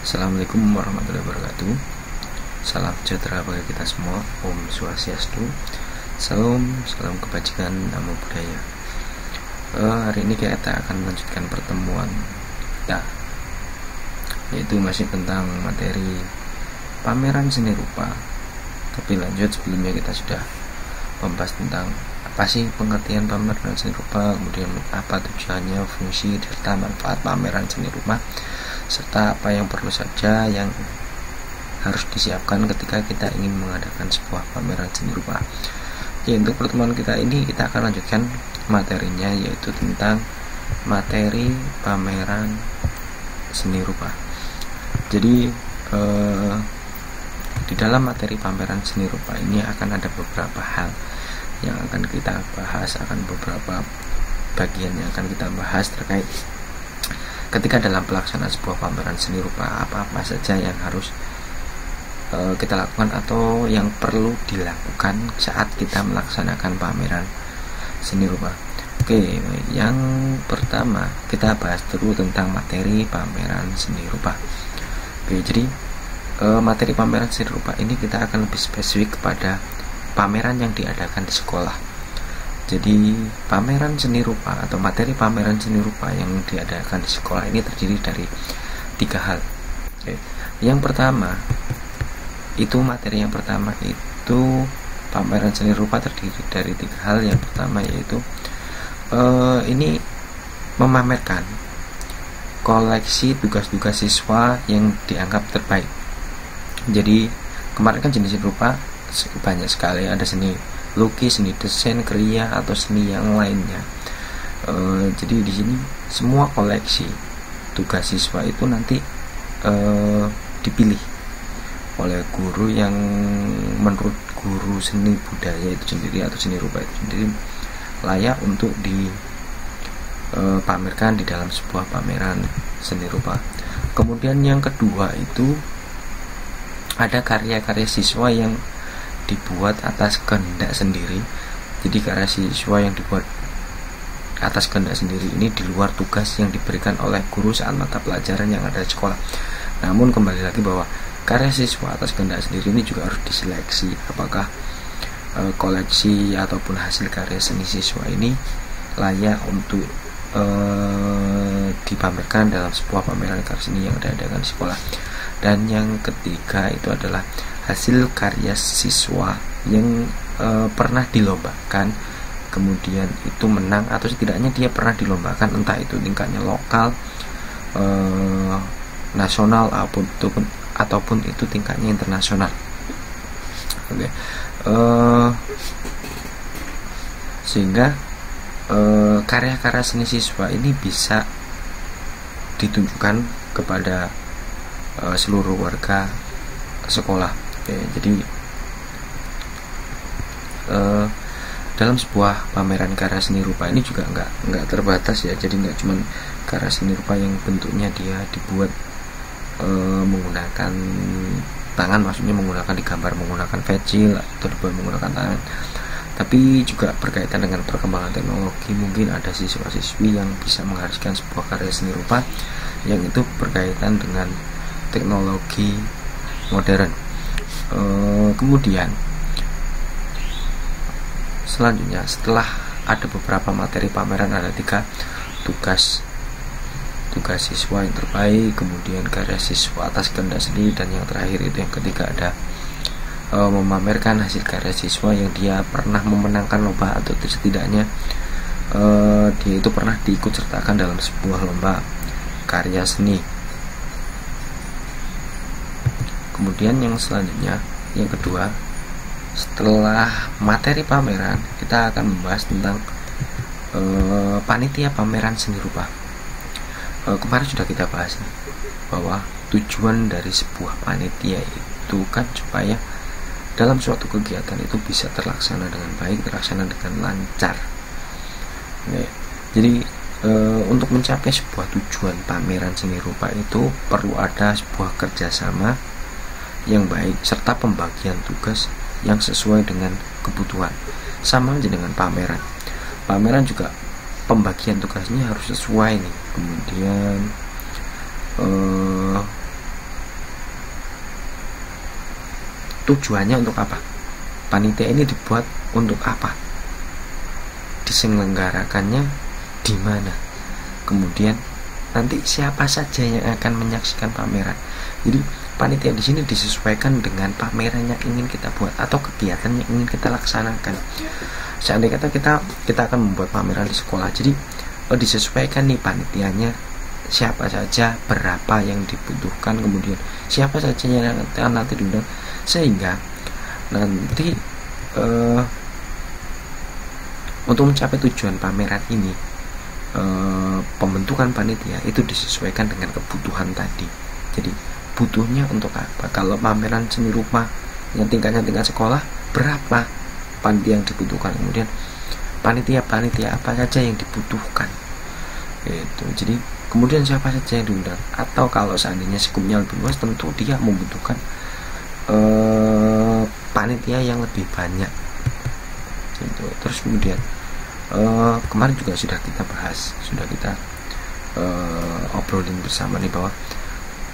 Assalamualaikum warahmatullahi wabarakatuh. Salam sejahtera bagi kita semua. Om Swastiastu. Salam kebajikan, namo buddhaya. Hari ini kita akan melanjutkan pertemuan kita, yaitu masih tentang materi pameran seni rupa. Tapi lanjut, sebelumnya kita sudah membahas tentang apa sih pengertian pameran seni rupa, kemudian apa tujuannya, fungsi, serta manfaat pameran seni rupa, serta apa yang perlu saja yang harus disiapkan ketika kita ingin mengadakan sebuah pameran seni rupa. Oke, untuk pertemuan kita ini kita akan lanjutkan materinya, yaitu tentang materi pameran seni rupa. Jadi di dalam materi pameran seni rupa ini akan ada beberapa hal yang akan kita bahas, akan beberapa bagian yang akan kita bahas terkait ketika dalam pelaksanaan sebuah pameran seni rupa, apa-apa saja yang harus kita lakukan atau yang perlu dilakukan saat kita melaksanakan pameran seni rupa. Oke, yang pertama kita bahas dulu tentang materi pameran seni rupa. Oke, jadi materi pameran seni rupa ini kita akan lebih spesifik kepada pameran yang diadakan di sekolah. Jadi pameran seni rupa atau materi pameran seni rupa yang diadakan di sekolah ini terdiri dari 3 hal. Oke. Yang pertama itu pameran seni rupa terdiri dari 3 hal. Yang pertama yaitu ini memamerkan koleksi tugas-tugas siswa yang dianggap terbaik. Jadi kemarin kan jenis rupa banyak sekali, ada seni lukis, seni desain, kriya, atau seni yang lainnya. Jadi di sini semua koleksi tugas siswa itu nanti dipilih oleh guru yang menurut guru seni budaya itu sendiri atau seni rupa itu sendiri layak untuk dipamerkan di dalam sebuah pameran seni rupa. Kemudian yang kedua itu ada karya-karya siswa yang dibuat atas kehendak sendiri. Jadi karya siswa yang dibuat atas kehendak sendiri ini di luar tugas yang diberikan oleh guru saat mata pelajaran yang ada di sekolah. Namun kembali lagi bahwa karya siswa atas kehendak sendiri ini juga harus diseleksi apakah koleksi ataupun hasil karya seni siswa ini layak untuk dipamerkan dalam sebuah pameran karya seni yang diadakan di sekolah. Dan yang ketiga itu adalah hasil karya siswa yang pernah dilombakan, kemudian itu menang, atau setidaknya dia pernah dilombakan, entah itu tingkatnya lokal, nasional, ataupun itu tingkatnya internasional. Oke. Sehingga karya-karya seni siswa ini bisa ditunjukkan kepada seluruh warga sekolah. Oke, jadi dalam sebuah pameran karya seni rupa ini juga nggak terbatas ya. Jadi nggak cuma karya seni rupa yang bentuknya dia dibuat menggunakan tangan, maksudnya menggunakan digambar menggunakan pensil atau dibuat menggunakan tangan, tapi juga berkaitan dengan perkembangan teknologi. Mungkin ada siswa-siswi yang bisa menghasilkan sebuah karya seni rupa yang itu berkaitan dengan teknologi modern. Kemudian selanjutnya, setelah ada beberapa materi pameran, ada 3 tugas siswa yang terbaik, kemudian karya siswa atas kehendak sendiri, dan yang terakhir itu yang ketiga ada memamerkan hasil karya siswa yang dia pernah memenangkan lomba atau setidaknya dia itu pernah diikut sertakan dalam sebuah lomba karya seni. Kemudian yang selanjutnya, yang kedua, setelah materi pameran kita akan membahas tentang panitia pameran seni rupa. Kemarin sudah kita bahas bahwa tujuan dari sebuah panitia itu kan supaya dalam suatu kegiatan itu bisa terlaksana dengan baik, terlaksana dengan lancar. Jadi untuk mencapai sebuah tujuan pameran seni rupa itu perlu ada sebuah kerjasama yang baik serta pembagian tugas yang sesuai dengan kebutuhan. Sama aja dengan pameran. Pameran juga pembagian tugasnya harus sesuai nih. Kemudian tujuannya untuk apa, panitia ini dibuat untuk apa, diselenggarakannya di mana, kemudian nanti siapa saja yang akan menyaksikan pameran. Jadi panitia di sini disesuaikan dengan pameran yang ingin kita buat atau kegiatan yang ingin kita laksanakan. Seandainya kita akan membuat pameran di sekolah, jadi disesuaikan nih panitianya siapa saja, berapa yang dibutuhkan, kemudian siapa saja yang nanti diundang, sehingga nanti untuk mencapai tujuan pameran ini, pembentukan panitia itu disesuaikan dengan kebutuhan tadi. Jadi butuhnya untuk apa? Kalau pameran seni rupa yang tingkat sekolah, berapa panitia yang dibutuhkan, kemudian panitia apa saja yang dibutuhkan itu. Jadi kemudian siapa saja yang diundang, atau kalau seandainya skupnya lebih luas, tentu dia membutuhkan panitia yang lebih banyak gitu. Terus kemudian kemarin juga sudah kita bahas, sudah kita obrolin bersama nih, bahwa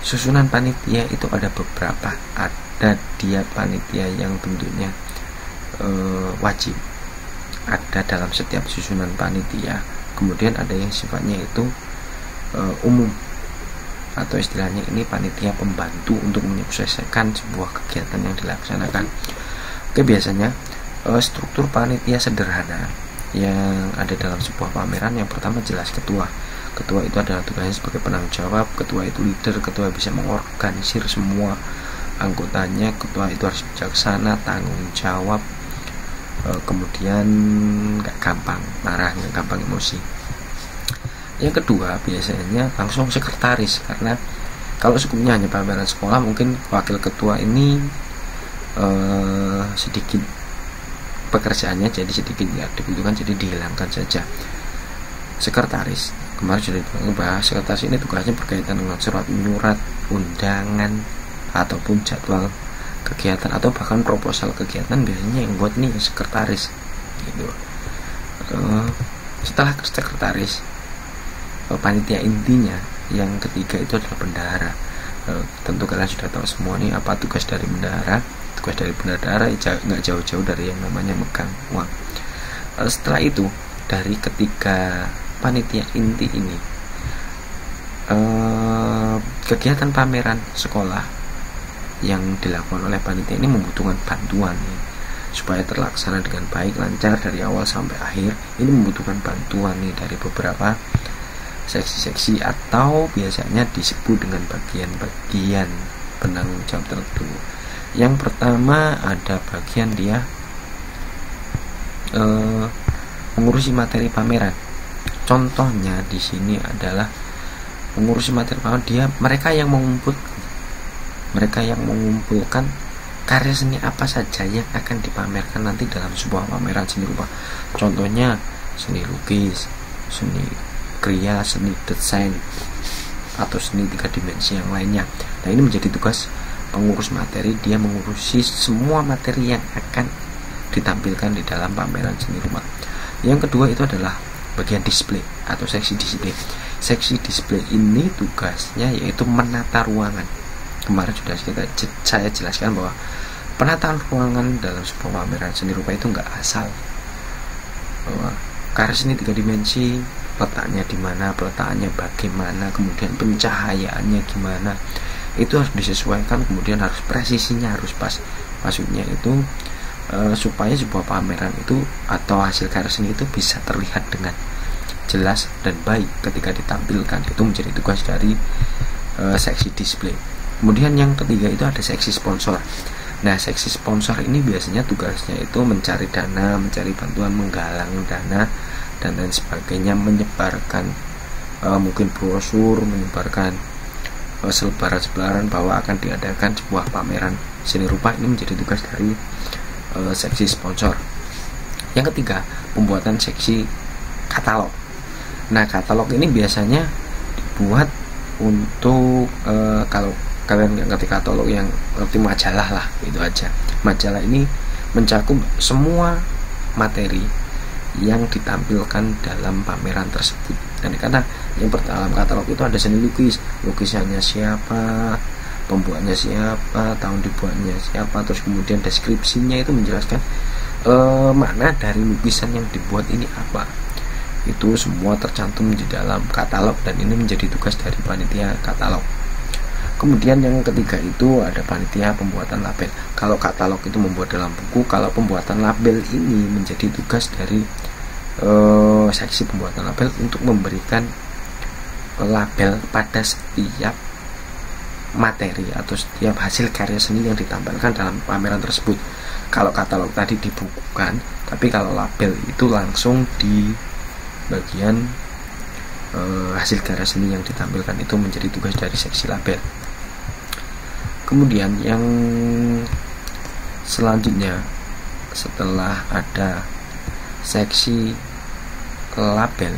susunan panitia itu ada beberapa. Ada dia panitia yang bentuknya wajib, ada dalam setiap susunan panitia. Kemudian ada yang sifatnya itu umum, atau istilahnya ini panitia pembantu untuk menyukseskan sebuah kegiatan yang dilaksanakan. Oke, biasanya struktur panitia sederhana yang ada dalam sebuah pameran, yang pertama jelas ketua itu adalah tugasnya sebagai penanggung jawab. Ketua itu leader, ketua bisa mengorganisir semua anggotanya. Ketua itu harus bijaksana, tanggung jawab, kemudian nggak gampang marah, nggak gampang emosi. Yang kedua biasanya langsung sekretaris, karena kalau skupnya hanya pameran sekolah, mungkin wakil ketua ini sedikit pekerjaannya, jadi sedikit nggak dibutuhkan, jadi dihilangkan saja. Sekretaris, kemarin sudah dibahas, sekretaris ini tugasnya berkaitan dengan surat menyurat, undangan, ataupun jadwal kegiatan, atau bahkan proposal kegiatan. Biasanya yang buat nih sekretaris gitu. Setelah sekretaris, panitia intinya yang ketiga itu adalah bendahara. Tentu kalian sudah tahu semua nih apa tugas dari bendahara. Tugas dari bendahara nggak jauh-jauh dari yang namanya megang uang. Setelah itu, dari ketiga panitia inti ini, kegiatan pameran sekolah yang dilakukan oleh panitia ini membutuhkan bantuan nih, supaya terlaksana dengan baik, lancar dari awal sampai akhir. Ini membutuhkan bantuan nih dari beberapa seksi-seksi, atau biasanya disebut dengan bagian-bagian penanggung jawab tertentu. Yang pertama ada bagian dia mengurusi materi pameran. Contohnya di sini adalah mengurusi materi pameran, mereka yang mengumpulkan karya seni apa saja yang akan dipamerkan nanti dalam sebuah pameran seni rupa. Contohnya seni lukis, seni kriya, seni desain, atau seni 3 dimensi yang lainnya. Nah, ini menjadi tugas pengurus materi, dia mengurusi semua materi yang akan ditampilkan di dalam pameran seni rupa. Yang kedua itu adalah bagian display atau seksi display. Seksi display ini tugasnya yaitu menata ruangan. Kemarin sudah saya jelaskan bahwa penataan ruangan dalam sebuah pameran seni rupa itu nggak asal, bahwa karya seni 3 dimensi letaknya di mana, peletakannya bagaimana, kemudian pencahayaannya gimana, itu harus disesuaikan, kemudian harus presisinya harus pas. Maksudnya itu supaya sebuah pameran itu atau hasil karya seni itu bisa terlihat dengan jelas dan baik ketika ditampilkan. Itu menjadi tugas dari seksi display. Kemudian yang ketiga itu ada seksi sponsor. Nah, seksi sponsor ini biasanya tugasnya itu mencari dana, mencari bantuan, menggalang dana dan lain sebagainya, menyebarkan mungkin brosur, menyebarkan selebaran bahwa akan diadakan sebuah pameran seni rupa. Ini menjadi tugas dari seksi sponsor. Yang ketiga, pembuatan seksi katalog. Nah, katalog ini biasanya dibuat untuk kalau kalian nggak ngerti katalog, yang ngerti majalah lah, itu aja. Majalah ini mencakup semua materi yang ditampilkan dalam pameran tersebut. Dan karena yang pertama katalog itu ada seni lukis, lukisannya siapa, pembuatnya siapa, tahun dibuatnya siapa, terus kemudian deskripsinya itu menjelaskan makna dari lukisan yang dibuat ini apa. Itu semua tercantum di dalam katalog dan ini menjadi tugas dari panitia katalog. Kemudian yang ketiga itu ada panitia pembuatan label. Kalau katalog itu membuat dalam buku, kalau pembuatan label ini menjadi tugas dari seksi pembuatan label untuk memberikan label pada setiap materi atau setiap hasil karya seni yang ditampilkan dalam pameran tersebut. Kalau katalog tadi dibukukan, tapi kalau label itu langsung di bagian hasil karya seni yang ditampilkan, itu menjadi tugas dari seksi label. Kemudian yang selanjutnya setelah ada seksi label,